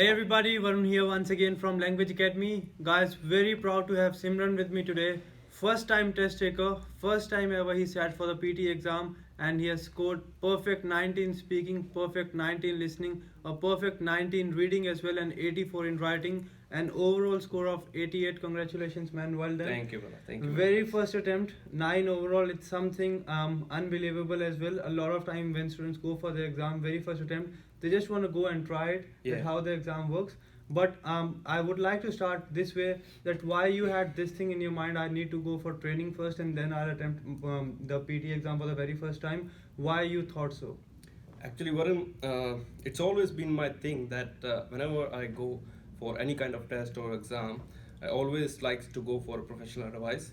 Hey everybody, Varun here once again from Language Academy. Guys, very proud to have Simran with me today. First time test taker, first time ever he sat for the PT exam and he has scored perfect 19 speaking, perfect 19 listening, a perfect 19 reading as well, and 84 in writing, an overall score of 88. Congratulations, man, well done. Thank you, brother. Thank you. Very first attempt, 9 overall. It's something unbelievable as well. A lot of time when students go for the exam, very first attempt, they just want to go and try it, Yeah. how the exam works. But I would like to start this way, that why you had this thing in your mind, I need to go for training first and then I'll attempt the PT exam for the very first time. Why you thought so? Actually, Varun, it's always been my thing that whenever I go for any kind of test or exam, I always like to go for professional advice.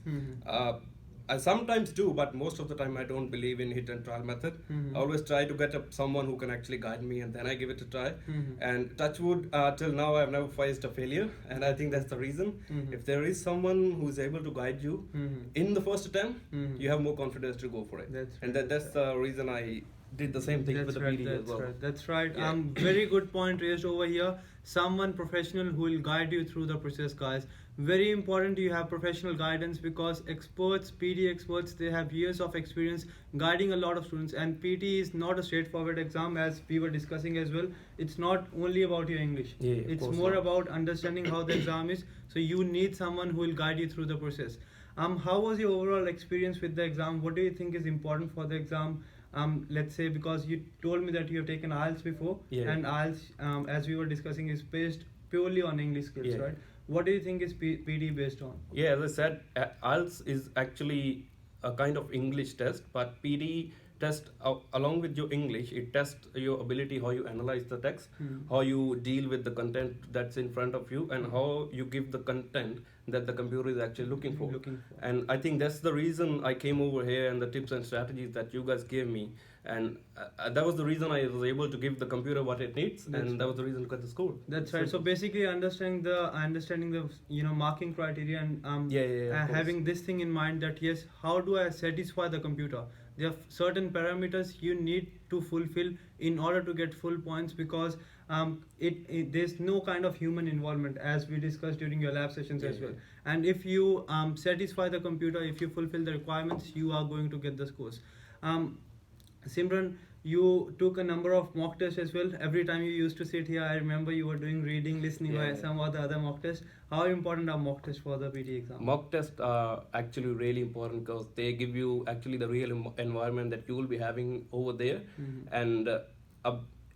I sometimes do, but most of the time I don't believe in hit and trial method. I always try to get someone who can actually guide me, and then I give it a try. And touch wood, till now I've never faced a failure, and I think that's the reason. If there is someone who's able to guide you in the first attempt, you have more confidence to go for it. That's the reason I did the same thing with the PD as well. That's right. Yeah. Very good point raised over here. Someone professional who will guide you through the process, guys. Very important you have professional guidance, because experts, PD experts, they have years of experience guiding a lot of students. And PT is not a straightforward exam, as we were discussing as well. It's not only about your English. Yeah, of it's course more not. about understanding how the exam is. So you need someone who will guide you through the process. How was your overall experience with the exam? What do you think is important for the exam? Let's say, because you told me that you have taken IELTS before, Yeah. and IELTS, as we were discussing, is based purely on English skills, Yeah. right? What do you think is PD based on? Yeah, as I said, IELTS is actually a kind of English test, but PD test along with your English, it tests your ability, how you analyze the text, how you deal with the content that's in front of you, and how you give the content that the computer is actually looking for. And I think that's the reason I came over here, and the tips and strategies that you guys gave me, and that was the reason I was able to give the computer what it needs, and that was the reason to get the score. That's right. So basically, understanding the marking criteria, and Of course. having this thing in mind, that yes, how do I satisfy the computer? There are certain parameters you need to fulfill in order to get full points, because there's no kind of human involvement, as we discussed during your lab sessions as well. And if you satisfy the computer, if you fulfill the requirements, you are going to get the scores. Simran, you took a number of mock tests as well. Every time you used to sit here, I remember you were doing reading, listening, or some of the other mock tests. How important are mock tests for the PT exam? Mock tests are actually really important because they give you actually the real environment that you will be having over there, and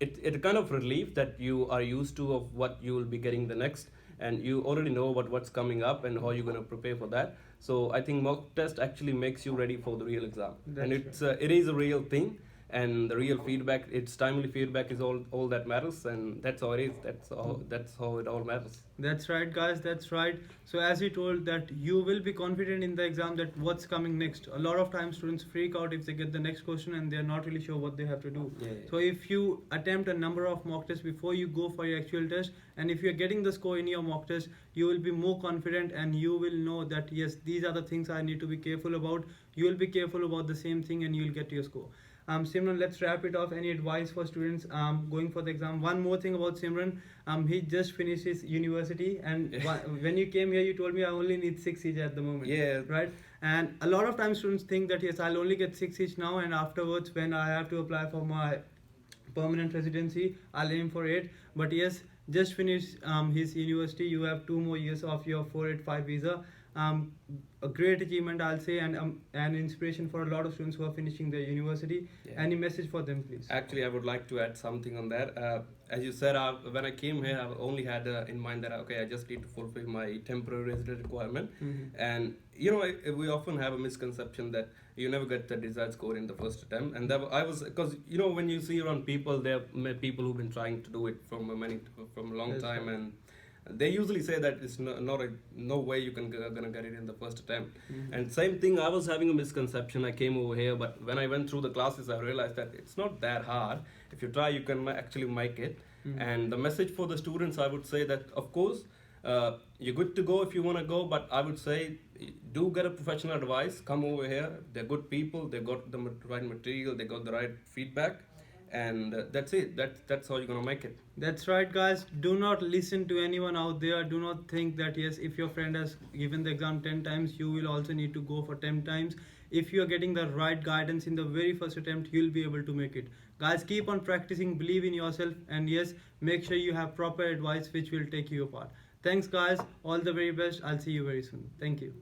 it's kind of relief that you are used to of what you will be getting the next, and you already know what's coming up and how you're going to prepare for that. So I think mock test actually makes you ready for the real exam, and it is a real thing. And the real feedback, it's timely feedback is all that matters, and that's how it is. That's how it all matters. That's right, guys. That's right. So as you told, that you will be confident in the exam that what's coming next. A lot of times students freak out if they get the next question and they're not really sure what they have to do. So if you attempt a number of mock tests before you go for your actual test, and if you're getting the score in your mock test, you will be more confident, and you will know that yes, these are the things I need to be careful about. You will be careful about the same thing, and you'll get your score. Simran, let's wrap it off. Any advice for students going for the exam? One more thing about Simran, he just finished his university, and when you came here, you told me I only need 6 each at the moment. Yeah. Right? And a lot of times students think that yes, I'll only get 6 each now, and afterwards, when I have to apply for my permanent residency, I'll aim for 8. But yes, just finished his university. You have 2 more years of your 485 visa. A great achievement, I'll say, and an inspiration for a lot of students who are finishing their university. Any message for them, please? Actually, I would like to add something on that. As you said, when I came here, I only had in mind that okay, I just need to fulfill my temporary resident requirement. And we often have a misconception that you never get the desired score in the first attempt. And I was, because when you see around people, there are people who've been trying to do it from a long time, and they usually say that it's no way you can gonna get it in the first attempt. And same thing, I was having a misconception. I came over here, but when I went through the classes, I realized that it's not that hard. If you try, you can actually make it. And the message for the students, I would say that of course you're good to go if you want to go, but I would say do get a professional advice. Come over here, they're good people, they got the right material, they got the right feedback, and that's it. That's how you're gonna make it. That's right, guys. Do not listen to anyone out there. Do not think that yes, if your friend has given the exam 10 times, you will also need to go for 10 times. If you are getting the right guidance in the very first attempt, you'll be able to make it. Guys, keep on practicing, believe in yourself, and yes, make sure you have proper advice which will take you apart. Thanks, guys. All the very best. I'll see you very soon. Thank you.